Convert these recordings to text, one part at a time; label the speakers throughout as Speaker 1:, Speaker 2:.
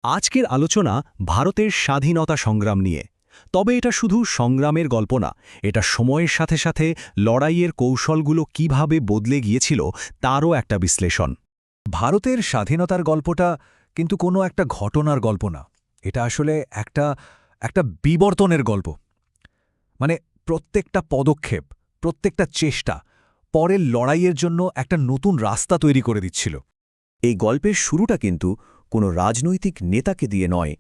Speaker 1: আজকের আলোচনা ভারতের স্বাধীনতা সংগ্রাম নিয়ে। তবে এটা শুধু সংগ্রামের গল্প না, এটা সময়ের সাথে সাথে লড়াইয়ের কৌশলগুলো কিভাবে বদলে গিয়েছিল তারও একটা বিশ্লেষণ।
Speaker 2: ভারতের স্বাধীনতার গল্পটা কিন্তু কোনো একটা ঘটনার গল্প না। এটা আসলে একটা বিবর্তনের গল্প। মানে প্রত্যেকটা পদক্ষেপ, প্রত্যেকটা চেষ্টা পরের লড়াইয়ের জন্য একটা নতুন রাস্তা তৈরি করে দিচ্ছিল।
Speaker 3: এই গল্পের শুরুটা কিন্তু কোনো রাজনৈতিক নেতাকে দিয়ে নয়,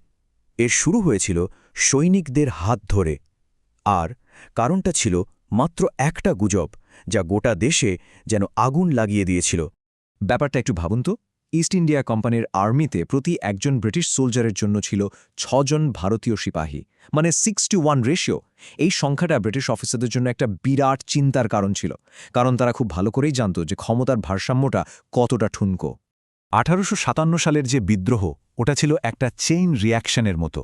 Speaker 3: এর শুরু হয়েছিল সৈনিকদের হাত ধরে। আর কারণটা ছিল মাত্র একটা গুজব, যা গোটা দেশে যেন আগুন লাগিয়ে দিয়েছিল।
Speaker 2: ব্যাপারটা একটু ভাবুন তো, ইস্ট ইন্ডিয়া কোম্পানির আর্মিতে প্রতি একজন ব্রিটিশ সোলজারের জন্য ছিল ৬ জন ভারতীয় সিপাহী, মানে 6:1 রেশিও। এই সংখ্যাটা ব্রিটিশ অফিসারদের জন্য একটা বিরাট চিন্তার কারণ ছিল, কারণ তারা খুব ভালো করেই জানত যে ক্ষমতার ভারসাম্যটা কতটা ঠুনকো। 1857 সালের যে বিদ্রোহ, ওটা ছিল একটা চেইন রিয়াকশনের মতো।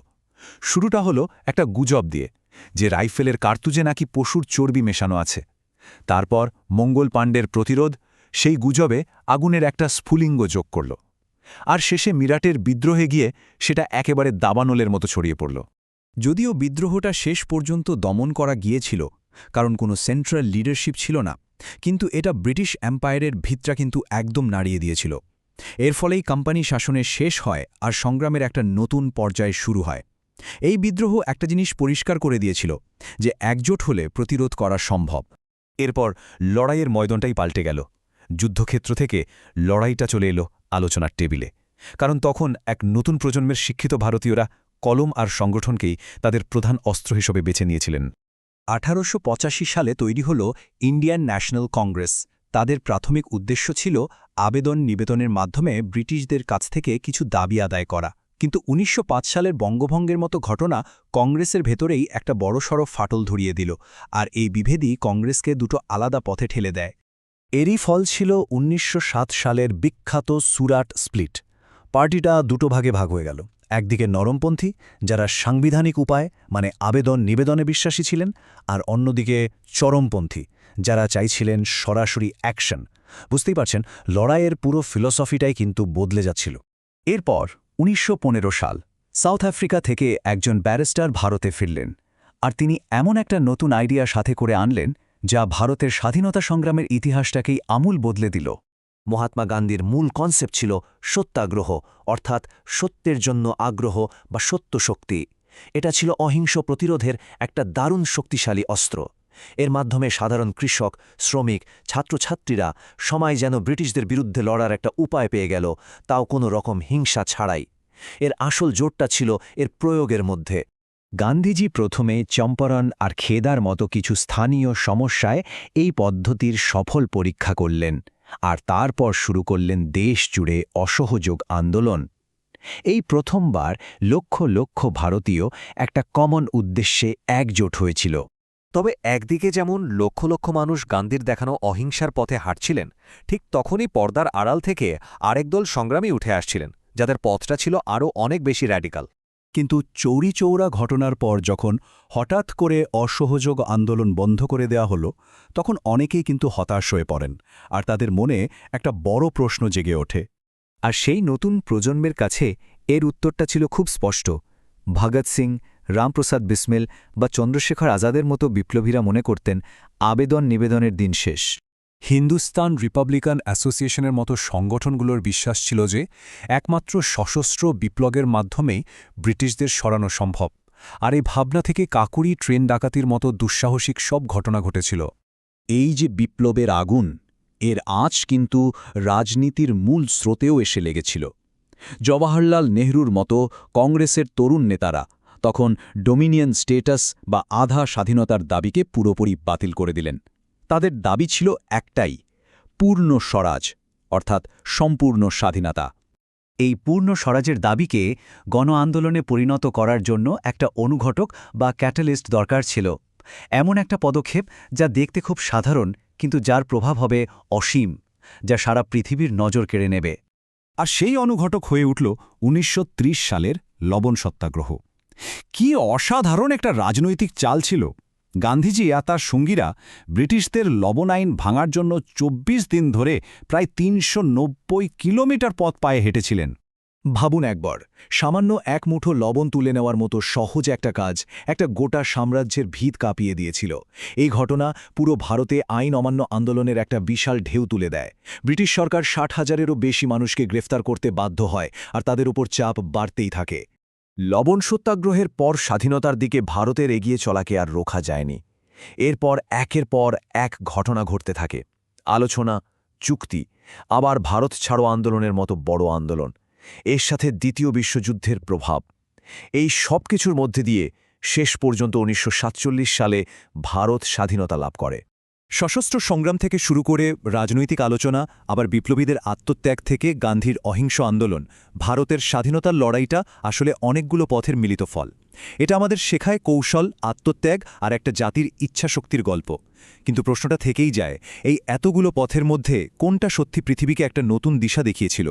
Speaker 2: শুরুটা হলো একটা গুজব দিয়ে যে রাইফেলের কার্তুজে নাকি পশুর চর্বি মেশানো আছে। তারপর মঙ্গল পাণ্ডের প্রতিরোধ সেই গুজবে আগুনের একটা স্ফুলিঙ্গ যোগ করল। আর শেষে মিরাটের বিদ্রোহে গিয়ে সেটা একেবারে দাবানলের মতো ছড়িয়ে পড়ল।
Speaker 1: যদিও বিদ্রোহটা শেষ পর্যন্ত দমন করা গিয়েছিল, কারণ কোনো সেন্ট্রাল লিডারশিপ ছিল না, কিন্তু এটা ব্রিটিশ এম্পায়ারের ভিতটা কিন্তু একদম নাড়িয়ে দিয়েছিল। এর ফলেই কোম্পানি শাসনের শেষ হয় আর সংগ্রামের একটা নতুন পর্যায় শুরু হয়। এই বিদ্রোহ একটা জিনিস পরিষ্কার করে দিয়েছিল, যে একজোট হলে প্রতিরোধ করা সম্ভব।
Speaker 2: এরপর লড়াইয়ের ময়দানটাই পাল্টে গেল। যুদ্ধক্ষেত্র থেকে লড়াইটা চলে এলো আলোচনার টেবিলে, কারণ তখন এক নতুন প্রজন্মের শিক্ষিত ভারতীয়রা কলম আর সংগঠনকেই তাদের প্রধান অস্ত্র হিসেবে বেছে নিয়েছিলেন।
Speaker 1: 1885 সালে তৈরি হল ইন্ডিয়ান ন্যাশনাল কংগ্রেস। তাদের প্রাথমিক উদ্দেশ্য ছিল আবেদন নিবেদনের মাধ্যমে ব্রিটিশদের কাছ থেকে কিছু দাবি আদায় করা। কিন্তু 1905 সালের বঙ্গভঙ্গের মতো ঘটনা কংগ্রেসের ভেতরেই একটা বড়সড় ফাটল ধরিয়ে দিল, আর এই বিভেদই কংগ্রেসকে দুটো আলাদা পথে ঠেলে দেয়।
Speaker 2: এরই ফল ছিল 1907 সালের বিখ্যাত সুরাট স্প্লিট। পার্টিটা দুটো ভাগে ভাগ হয়ে গেল। একদিকে নরমপন্থী, যারা সাংবিধানিক উপায় মানে আবেদন নিবেদনে বিশ্বাসী ছিলেন, আর অন্যদিকে চরমপন্থী, যারা চাইছিলেন সরাসরি অ্যাকশন। বুঝতেই পারছেন, লড়াইয়ের পুরো ফিলসফিটাই কিন্তু বদলে যাচ্ছিল।
Speaker 1: এরপর 1915 সাল সাউথ আফ্রিকা থেকে একজন ব্যারিস্টার ভারতে ফিরলেন, আর তিনি এমন একটা নতুন আইডিয়া সাথে করে আনলেন যা ভারতের স্বাধীনতা সংগ্রামের ইতিহাসটাকেই আমূল বদলে দিল।
Speaker 3: মহাত্মা গান্ধীর মূল কনসেপ্ট ছিল সত্যাগ্রহ, অর্থাৎ সত্যের জন্য আগ্রহ বা সত্য শক্তি। এটা ছিল অহিংস প্রতিরোধের একটা দারুণ শক্তিশালী অস্ত্র। এর মাধ্যমে সাধারণ কৃষক, শ্রমিক, ছাত্রছাত্রীরা সবাই যেন ব্রিটিশদের বিরুদ্ধে লড়ার একটা উপায় পেয়ে গেল, তাও কোনো রকম হিংসা ছাড়াই। এর আসল জোরটা ছিল এর প্রয়োগের মধ্যে।
Speaker 1: গান্ধীজি প্রথমে চম্পারণ আর খেদার মতো কিছু স্থানীয় সমস্যায় এই পদ্ধতির সফল পরীক্ষা করলেন, আর তারপর শুরু করলেন দেশ জুড়ে অসহযোগ আন্দোলন। এই প্রথমবার লক্ষ লক্ষ ভারতীয় একটা কমন উদ্দেশ্যে একজোট হয়েছিল।
Speaker 4: তবে একদিকে যেমন লক্ষ লক্ষ মানুষ গান্ধীর দেখানো অহিংসার পথে হাঁটছিলেন, ঠিক তখনই পর্দার আড়াল থেকে আরেক দল সংগ্রামী উঠে আসছিলেন, যাদের পথটা ছিল আরও অনেক বেশি র্যাডিক্যাল।
Speaker 1: কিন্তু চৌরিচৌরা ঘটনার পর যখন হঠাৎ করে অসহযোগ আন্দোলন বন্ধ করে দেওয়া হলো, তখন অনেকেই কিন্তু হতাশ হয়ে পড়েন, আর তাদের মনে একটা বড় প্রশ্ন জেগে ওঠে।
Speaker 2: আর সেই নতুন প্রজন্মের কাছে এর উত্তরটা ছিল খুব স্পষ্ট। ভগৎ সিং, রামপ্রসাদ বিসমিল বা চন্দ্রশেখর আজাদের মতো বিপ্লবীরা মনে করতেন আবেদন নিবেদনের দিন শেষ।
Speaker 5: হিন্দুস্তান রিপাবলিকান অ্যাসোসিয়েশনের মতো সংগঠনগুলোর বিশ্বাস ছিল যে একমাত্র সশস্ত্র বিপ্লবের মাধ্যমেই ব্রিটিশদের সরানো সম্ভব, আর এই ভাবনা থেকে কাকুরি ট্রেন ডাকাতির মতো দুঃসাহসিক সব ঘটনা ঘটেছিল।
Speaker 1: এই যে বিপ্লবের আগুন, এর আঁচ কিন্তু রাজনীতির মূল স্রোতেও এসে লেগেছিল। জওয়াহরলাল নেহরুর মতো কংগ্রেসের তরুণ নেতারা তখন ডোমিনিয়ন স্টেটাস বা আধা স্বাধীনতার দাবিকে পুরোপুরি বাতিল করে দিলেন। তাদের দাবি ছিল একটাই, পূর্ণ স্বরাজ, অর্থাৎ সম্পূর্ণ স্বাধীনতা। এই পূর্ণ স্বরাজের দাবিকে গণ আন্দোলনে পরিণত করার জন্য একটা অনুঘটক বা ক্যাটালিস্ট দরকার ছিল। এমন একটা পদক্ষেপ যা দেখতে খুব সাধারণ, কিন্তু যার প্রভাব হবে অসীম, যা সারা পৃথিবীর নজর কেড়ে নেবে।
Speaker 5: আর সেই অনুঘটক হয়ে উঠল 1930 সালের লবণ সত্যাগ্রহ। কি অসাধারণ একটা রাজনৈতিক চাল ছিল! গান্ধীজি আর তার সঙ্গীরা ব্রিটিশদের লবণ আইন ভাঙার জন্য 24 দিন ধরে প্রায় 390 কিলোমিটার পথ পায়ে হেঁটেছিলেন।
Speaker 2: ভাবুন একবার, সামান্য এক মুঠো লবণ তুলে নেওয়ার মতো সহজ একটা কাজ একটা গোটা সাম্রাজ্যের ভিত কাঁপিয়ে দিয়েছিল। এই ঘটনা পুরো ভারতে আইন অমান্য আন্দোলনের একটা বিশাল ঢেউ তুলে দেয়। ব্রিটিশ সরকার ৬০,০০০-এরও বেশি মানুষকে গ্রেফতার করতে বাধ্য হয়, আর তাদের উপর চাপ বাড়তেই থাকে।
Speaker 3: লবণ সত্যাগ্রহের পর স্বাধীনতার দিকে ভারতের এগিয়ে চলাকে আর রোখা যায়নি। এরপর একের পর এক ঘটনা ঘটতে থাকে। আলোচনা, চুক্তি, আবার ভারত ছাড়ো আন্দোলনের মতো বড় আন্দোলন, এর সাথে দ্বিতীয় বিশ্বযুদ্ধের প্রভাব। এই সব কিছুর মধ্যে দিয়ে শেষ পর্যন্ত ১৯৪৭ সালে ভারত স্বাধীনতা লাভ করে।
Speaker 5: সশস্ত্র সংগ্রাম থেকে শুরু করে রাজনৈতিক আলোচনা, আবার বিপ্লবীদের আত্মত্যাগ থেকে গান্ধীর অহিংস আন্দোলন, ভারতের স্বাধীনতার লড়াইটা আসলে অনেকগুলো পথের মিলিত ফল। এটা আমাদের শেখায় কৌশল, আত্মত্যাগ আর একটা জাতির ইচ্ছাশক্তির গল্প। কিন্তু প্রশ্নটা থেকেই যায়, এই এতগুলো পথের মধ্যে কোনটা সত্যি পৃথিবীকে একটা নতুন দিশা দেখিয়েছিল?